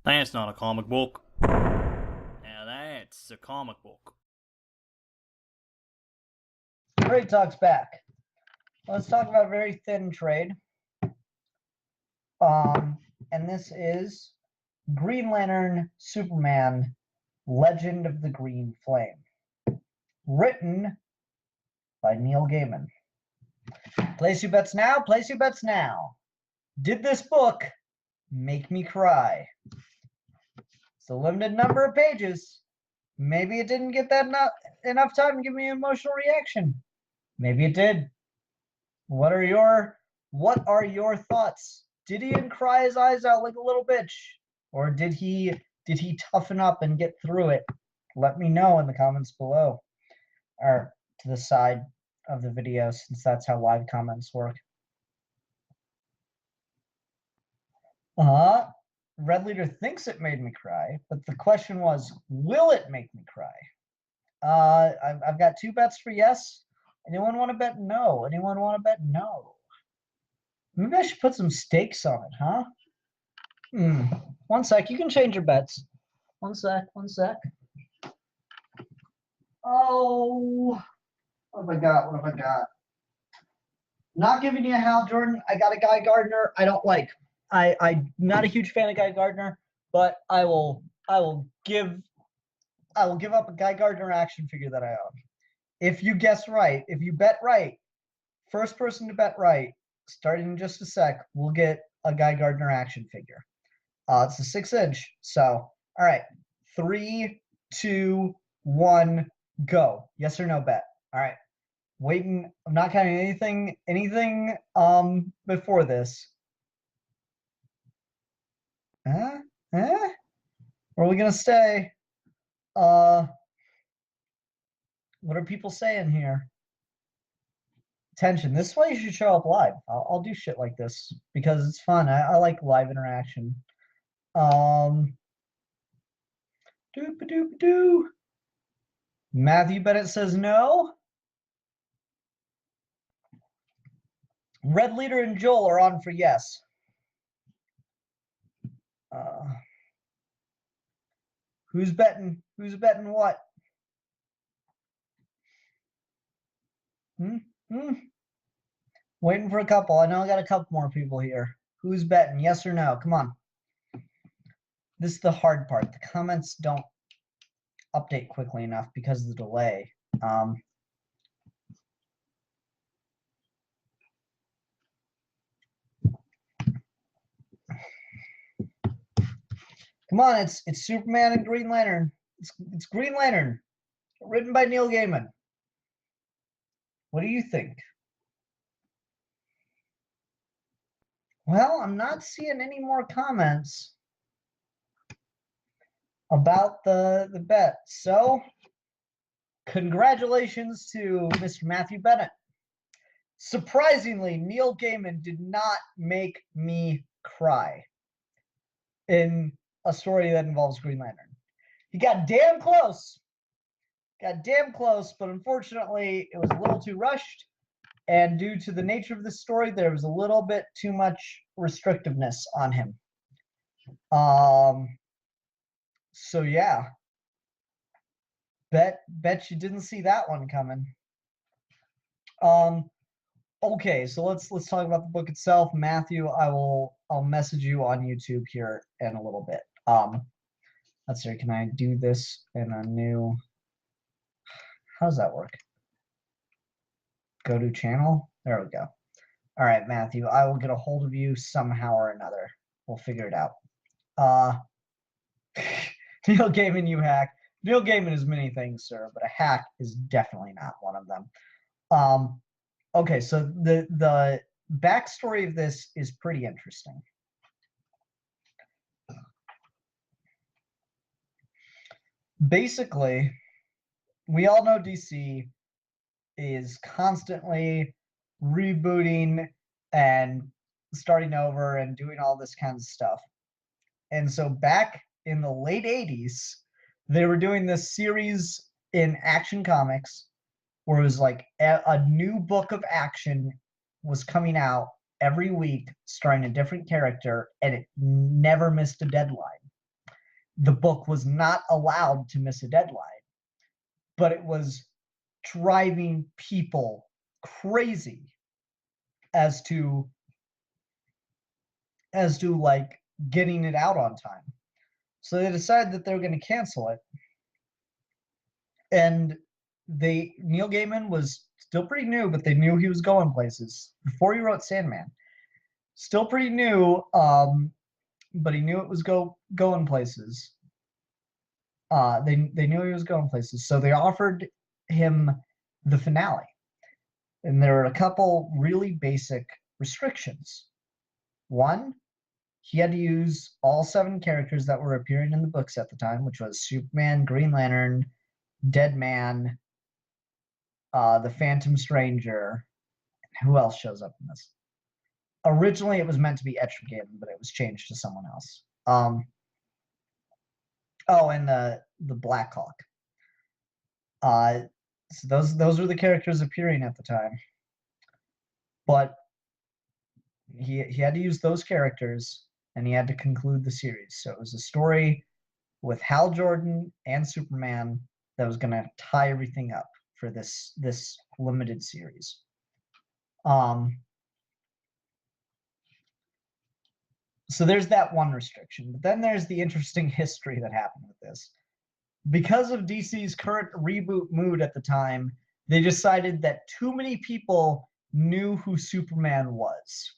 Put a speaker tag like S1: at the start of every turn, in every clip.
S1: That's not a comic book. Now that's a comic book.
S2: Trade Talk's back. Let's talk about a very thin trade. And this is Green Lantern Superman Legend of the Green Flame. Written by Neil Gaiman. Place your bets now, place your bets now. Did this book make me cry? It's a limited number of pages. Maybe it didn't get that enough time to give me an emotional reaction. Maybe it did. What are your thoughts? Did he cry his eyes out like a little bitch? Or did he toughen up and get through it? Let me know in the comments below. Or to the side of the video, since that's how live comments work. Red Leader thinks it made me cry, but the question was, will it make me cry? I've got two bets for yes. Anyone want to bet no? Anyone want to bet no? Maybe I should put some stakes on it, huh? 1 sec, you can change your bets. 1 sec, 1 sec. Oh, what have I got? What have I got? Not giving you a Hal Jordan. I got a Guy Gardner I don't like. I'm not a huge fan of Guy Gardner, but I will give up a Guy Gardner action figure that I own. If you guess right, if you bet right, first person to bet right, starting in just a sec, we'll get a Guy Gardner action figure. It's a 6-inch. So, all right, 3, 2, 1, go. Yes or no bet. All right. Waiting. I'm not counting anything before this. Where are we gonna stay? What are people saying here? Attention, this is why you should show up live. I'll do shit like this because it's fun. I like live interaction. Doop-a-doop-a-doo. Matthew Bennett says no. Red Leader and Joel are on for yes. Who's betting? Who's betting what? Waiting for a couple. I know I got a couple more people here. Who's betting? Yes or no? Come on. This is the hard part. The comments don't update quickly enough because of the delay. Come on, it's Superman and Green Lantern. It's Green Lantern, written by Neil Gaiman. What do you think? Well, I'm not seeing any more comments about the bet. So, congratulations to Mr. Matthew Bennett. Surprisingly, Neil Gaiman did not make me cry in a story that involves Green Lantern. He got damn close. But unfortunately, it was a little too rushed. And due to the nature of the story, there was a little bit too much restrictiveness on him. So yeah. Bet you didn't see that one coming. Okay, so let's talk about the book itself. Matthew, I'll message you on YouTube here in a little bit. Let's see, can I do this in a new, how does that work? Go to channel. There we go. All right, Matthew, I will get a hold of you somehow or another. We'll figure it out. Neil Gaiman, you hack. Neil Gaiman is many things, sir, but a hack is definitely not one of them. Okay, so the backstory of this is pretty interesting. Basically, we all know DC is constantly rebooting and starting over and doing all this kind of stuff. And so back in the late 80s, they were doing this series in Action Comics where it was like a new book of action was coming out every week starring a different character, and it never missed a deadline. the book was not allowed to miss a deadline, but it was driving people crazy as to like getting it out on time. So they decided that they were going to cancel it. And Neil Gaiman was still pretty new, but they knew he was going places before he wrote Sandman. Still pretty new, but he knew it was going places. They knew he was going places, so they offered him the finale. And there were a couple really basic restrictions. One, he had to use all 7 characters that were appearing in the books at the time, which was Superman, Green Lantern, Deadman, the Phantom Stranger. Who else shows up in this? Originally, it was meant to be Etrigan, but it was changed to someone else. And the Black Hawk. So those were the characters appearing at the time. But he had to use those characters, and he had to conclude the series. So it was a story with Hal Jordan and Superman that was going to tie everything up for this limited series. So there's that one restriction. But then there's the interesting history that happened with this. Because of DC's current reboot mood at the time, they decided that too many people knew who Superman was.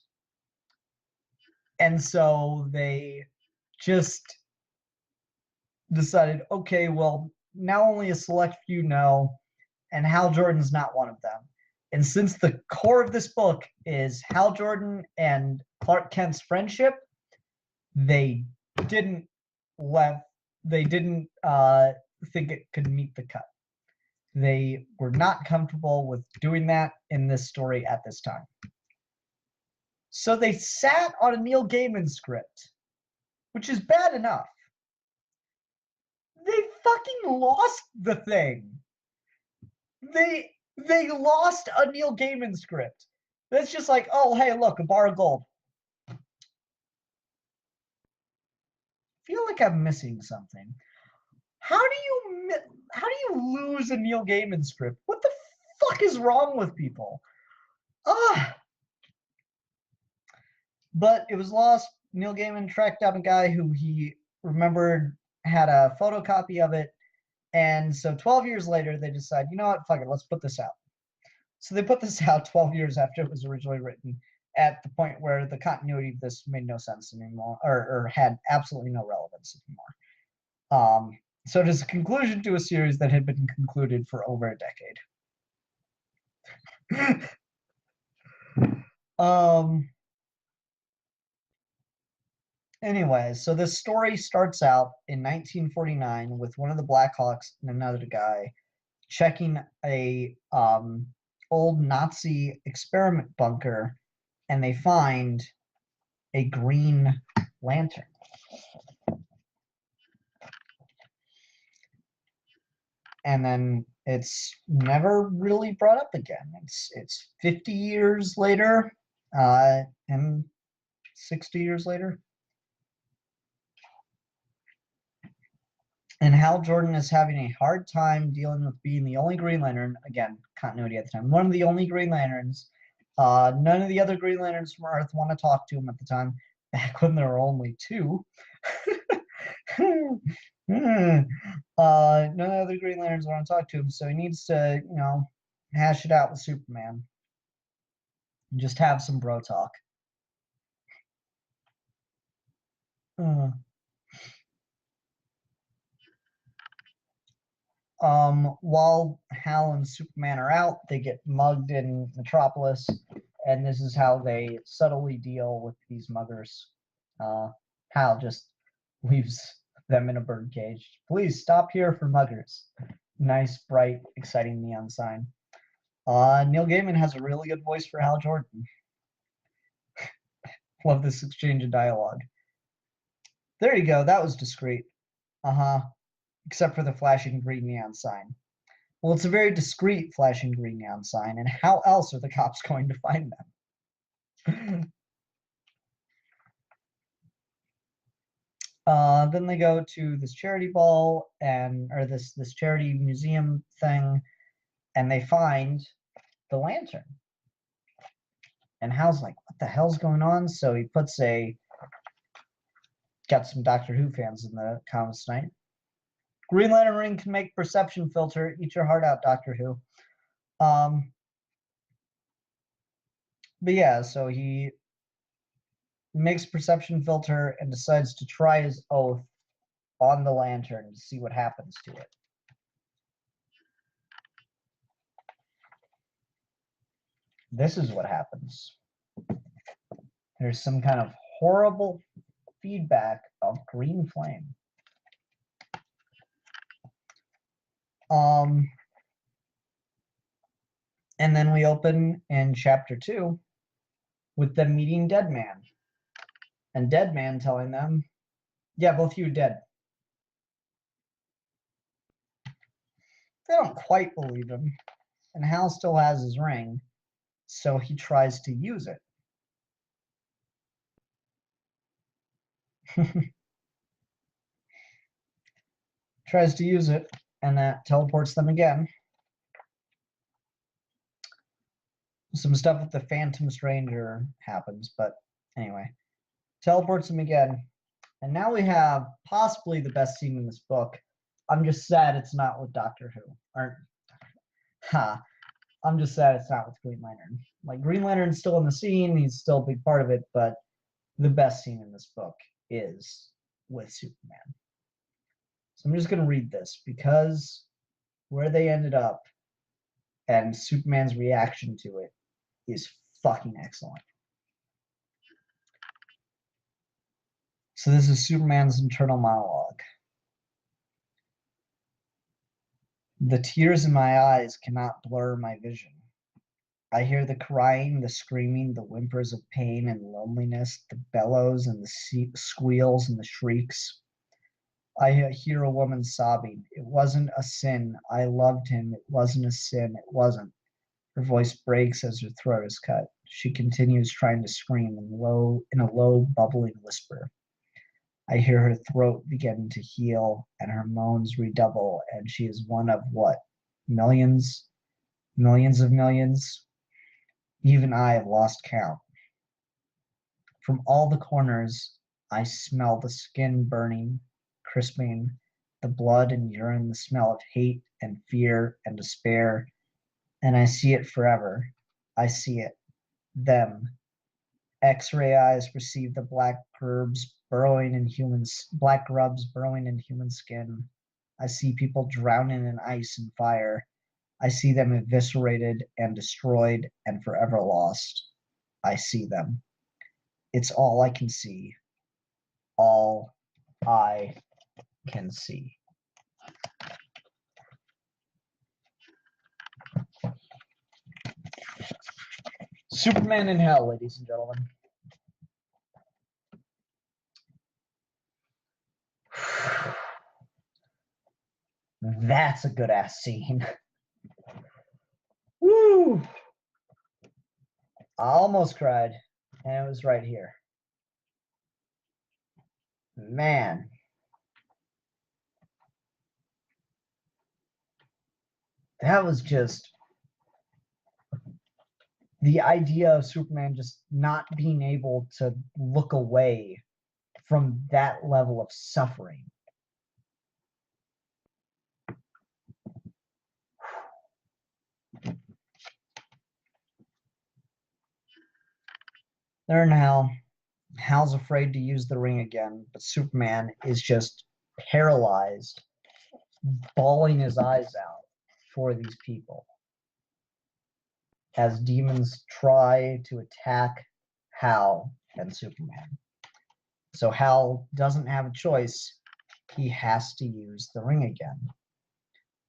S2: And so they just decided, okay, well, now only a select few know, and Hal Jordan's not one of them. And since the core of this book is Hal Jordan and Clark Kent's friendship, they didn't think it could meet the cut. They were not comfortable with doing that in this story at this time. So they sat on a Neil Gaiman script, which is bad enough. They fucking lost the thing. They lost a Neil Gaiman script. That's just like, oh, hey, look, a bar of gold. I feel like I'm missing something. How do you lose a Neil Gaiman script? What the fuck is wrong with people? But it was lost. Neil Gaiman tracked down a guy who he remembered had a photocopy of it. And so 12 years later, they decide, you know what, fuck it, let's put this out. So they put this out 12 years after it was originally written, at the point where the continuity of this made no sense anymore, or had absolutely no relevance anymore. So it is a conclusion to a series that had been concluded for over a decade. Anyway, so this story starts out in 1949 with one of the Blackhawks and another guy checking a old Nazi experiment bunker, and they find a Green Lantern. And then it's never really brought up again. It's 50 years later, and 60 years later. And Hal Jordan is having a hard time dealing with being the only Green Lantern. Again, continuity at the time. One of the only Green Lanterns. None of the other Green Lanterns from Earth want to talk to him at the time, back when there were only 2. None of the other Green Lanterns want to talk to him, so he needs to, hash it out with Superman. And just have some bro talk. While Hal and Superman are out, they get mugged in Metropolis, and this is how they subtly deal with these muggers. Hal just leaves them in a bird cage. Please stop here for muggers. Nice, bright, exciting neon sign. Neil Gaiman has a really good voice for Hal Jordan. Love this exchange of dialogue. There you go. That was discreet. Except for the flashing green neon sign. Well, it's a very discreet flashing green neon sign, and how else are the cops going to find them? Then they go to this charity ball or this charity museum thing, and they find the lantern. And Hal's like, what the hell's going on? So he got some Doctor Who fans in the comments tonight. Green Lantern ring can make perception filter. Eat your heart out, Doctor Who. But yeah, so he makes perception filter and decides to try his oath on the lantern to see what happens to it. This is what happens. There's some kind of horrible feedback of green flame. And then we open in chapter 2 with them meeting Dead Man. And Dead Man telling them, yeah, both of you dead. They don't quite believe him. And Hal still has his ring, so he tries to use it. Tries to use it, and that teleports them again. Some stuff with the Phantom Stranger happens, but anyway. Teleports him again. And now we have possibly the best scene in this book. I'm just sad it's not with Doctor Who. I'm just sad it's not with Green Lantern. Like, Green Lantern's still in the scene, he's still a big part of it, but the best scene in this book is with Superman. So I'm just going to read this because where they ended up and Superman's reaction to it is fucking excellent. So this is Superman's internal monologue. The tears in my eyes cannot blur my vision. I hear the crying, the screaming, the whimpers of pain and loneliness, the bellows and the squeals and the shrieks. I hear a woman sobbing. It wasn't a sin. I loved him. It wasn't a sin. It wasn't. Her voice breaks as her throat is cut. She continues trying to scream in a low, bubbling whisper. I hear her throat begin to heal, and her moans redouble, and she is one of what? Millions? Millions of millions? Even I have lost count. From all the corners, I smell the skin burning, crisping, the blood and urine, the smell of hate and fear and despair, and I see it forever. I see it. Them. X-ray eyes perceive the black grubs burrowing in human skin. I see people drowning in ice and fire. I see them eviscerated and destroyed and forever lost. I see them. It's all I can see. All I can see. Superman in Hell, ladies and gentlemen. That's a good ass scene. Woo! I almost cried, and it was right here. Man. That was just the idea of Superman just not being able to look away from that level of suffering. They're in hell. Hal's afraid to use the ring again, but Superman is just paralyzed, bawling his eyes out for these people as demons try to attack Hal and Superman. So Hal doesn't have a choice. He has to use the ring again,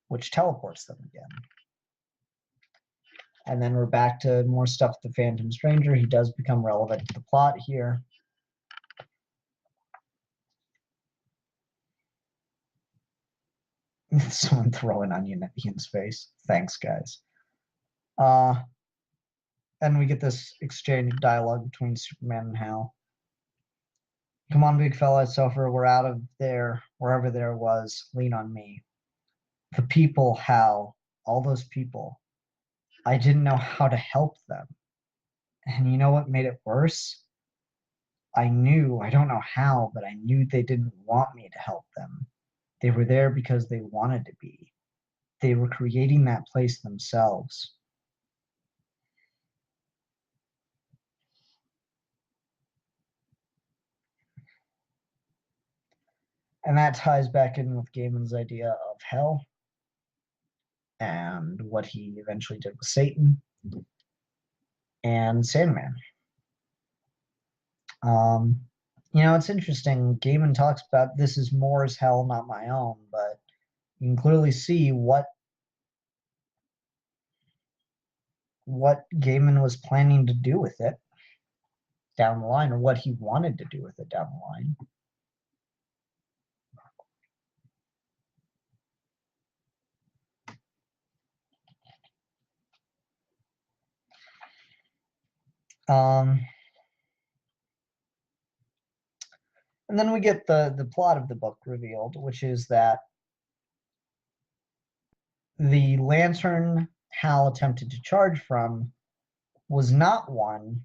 S2: which teleports them again. And then we're back to more stuff with the Phantom Stranger. He does become relevant to the plot here. Someone throw an onion at Ian's face. Thanks, guys. And we get this exchange of dialogue between Superman and Hal. Come on, big fella, it's over. We're out of there. Wherever there was, lean on me. The people, Hal, all those people. I didn't know how to help them. And you know what made it worse? I knew, I don't know how, but I knew they didn't want me to help them. They were there because they wanted to be. They were creating that place themselves. And that ties back in with Gaiman's idea of hell and what he eventually did with Satan and Sandman. It's interesting. Gaiman talks about this is Moore's hell, not my own, but you can clearly see what Gaiman was planning to do with it down the line, or what he wanted to do with it down the line. And then we get the plot of the book revealed, which is that the lantern Hal attempted to charge from was not one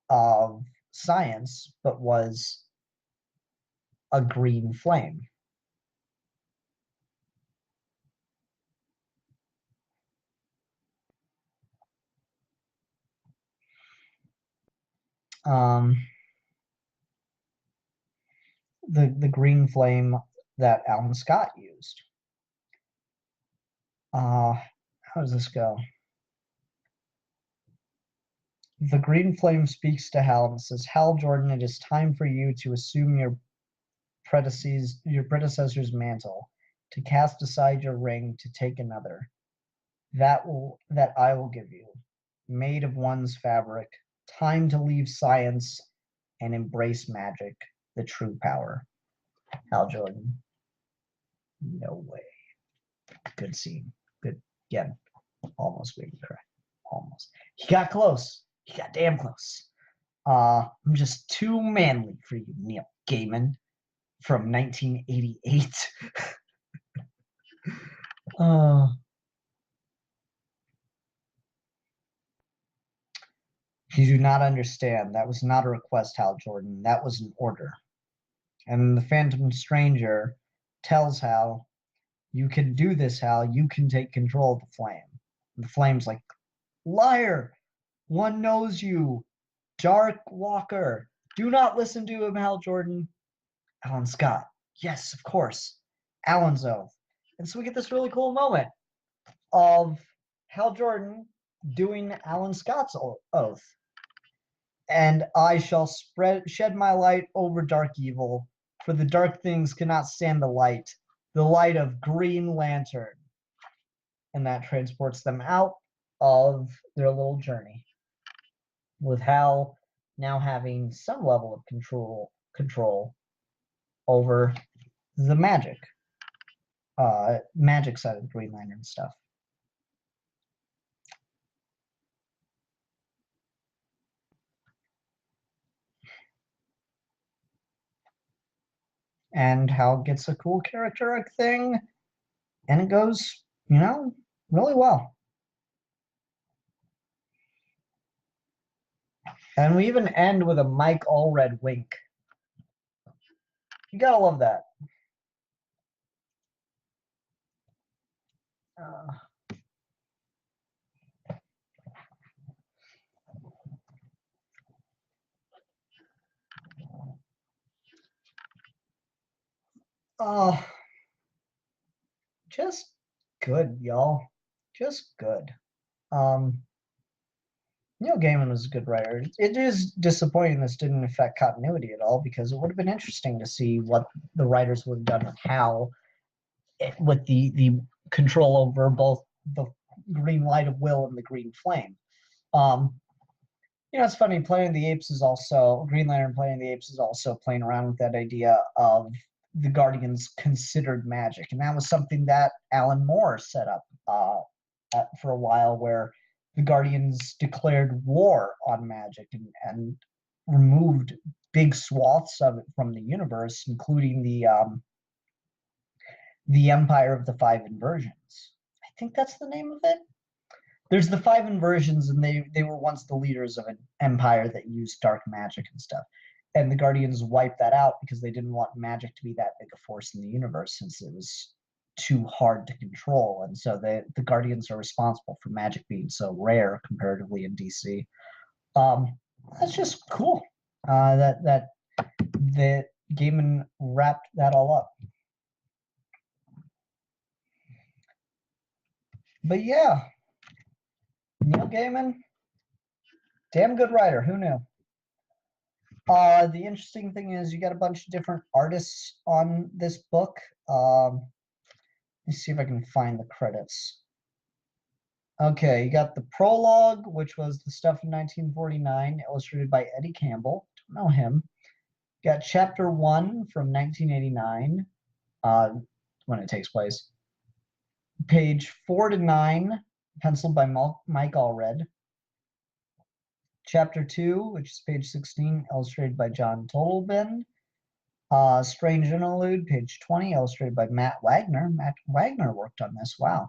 S2: of science, but was a green flame. The green flame that Alan Scott used. How does this go? The green flame speaks to Hal and says, Hal Jordan, it is time for you to assume your predecessor's mantle, to cast aside your ring, to take another. That I will give you, made of one's fabric, time to leave science and embrace magic, the true power. Hal Jordan. No way. Good scene. Good. Again, almost made me cry. Almost. He got close. He got damn close. I'm just too manly for you, Neil Gaiman, from 1988. You do not understand. That was not a request, Hal Jordan. That was an order. And the Phantom Stranger tells Hal, you can do this, Hal. You can take control of the flame. And the flame's like, liar! One knows you. Dark Walker. Do not listen to him, Hal Jordan. Alan Scott. Yes, of course. Alan's oath. And so we get this really cool moment of Hal Jordan doing Alan Scott's oath. And I shall shed my light over dark evil, for the dark things cannot stand the light of Green Lantern. And that transports them out of their little journey, with Hal now having some level of control over the magic side of the Green Lantern stuff. And Hal gets a cool character arc thing, and it goes, really well. And we even end with a Mike Allred wink. You gotta love that. Just good, y'all. Just good. Neil Gaiman was a good writer. It is disappointing this didn't affect continuity at all, because it would have been interesting to see what the writers would have done with Hal, with the control over both the green light of will and the green flame. It's funny, Planet of the Apes is also, Green Lantern Planet of the Apes is also playing around with that idea of the Guardians considered magic. And that was something that Alan Moore set up for a while, where the Guardians declared war on magic and removed big swaths of it from the universe, including the Empire of the Five Inversions. I think that's the name of it. There's the Five Inversions, and they were once the leaders of an empire that used dark magic and stuff. And the Guardians wiped that out because they didn't want magic to be that big a force in the universe, since it was too hard to control. And so the Guardians are responsible for magic being so rare comparatively in DC. That's just cool. That Gaiman wrapped that all up. But yeah, Neil Gaiman, damn good writer. Who knew? The interesting thing is you got a bunch of different artists on this book. Let me see if I can find the credits. Okay, you got the prologue, which was the stuff in 1949, illustrated by Eddie Campbell. Don't know him. You got chapter 1 from 1989, when it takes place. Page 4 to 9, penciled by Mike Allred. Chapter 2, which is page 16, illustrated by John Totleben. Strange Interlude, page 20, illustrated by Matt Wagner. Matt Wagner worked on this. Wow.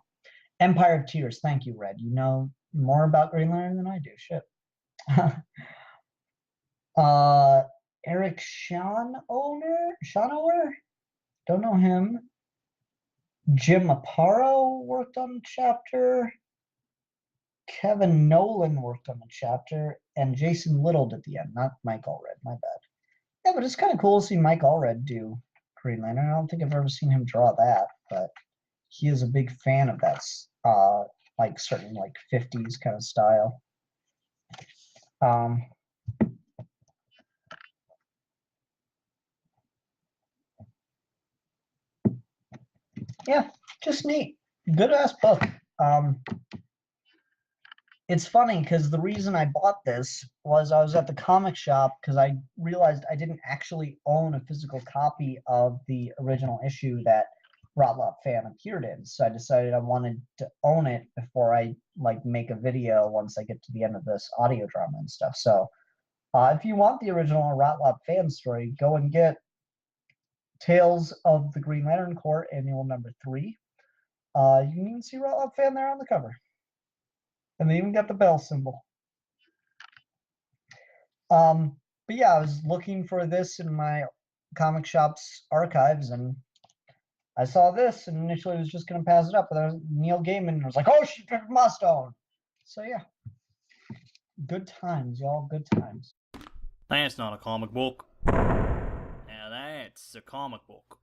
S2: Empire of Tears. Thank you, Red. You know more about Green Lantern than I do. Shit. Eric Shanower? Don't know him. Jim Aparo worked on the chapter. Kevin Nowlan worked on the chapter. And Jason Little at the end, not Mike Allred. My bad. Yeah, but it's kind of cool to see Mike Allred do Green Lantern. I don't think I've ever seen him draw that, but he is a big fan of that, like certain like 50s kind of style. Yeah, just neat. Good ass book. It's funny because the reason I bought this was I was at the comic shop because I realized I didn't actually own a physical copy of the original issue that Rotlop Fan appeared in. So I decided I wanted to own it before I like make a video once I get to the end of this audio drama and stuff. So if you want the original Rotlop Fan story, go and get Tales of the Green Lantern Corps Annual number 3. You can even see Rotlop Fan there on the cover. And they even got the bell symbol. But yeah, I was looking for this in my comic shop's archives, and I saw this, and initially I was just going to pass it up, but there was Neil Gaiman, and I was like, oh, she must own. So yeah, good times, y'all, good times.
S1: That's not a comic book. Now that's a comic book.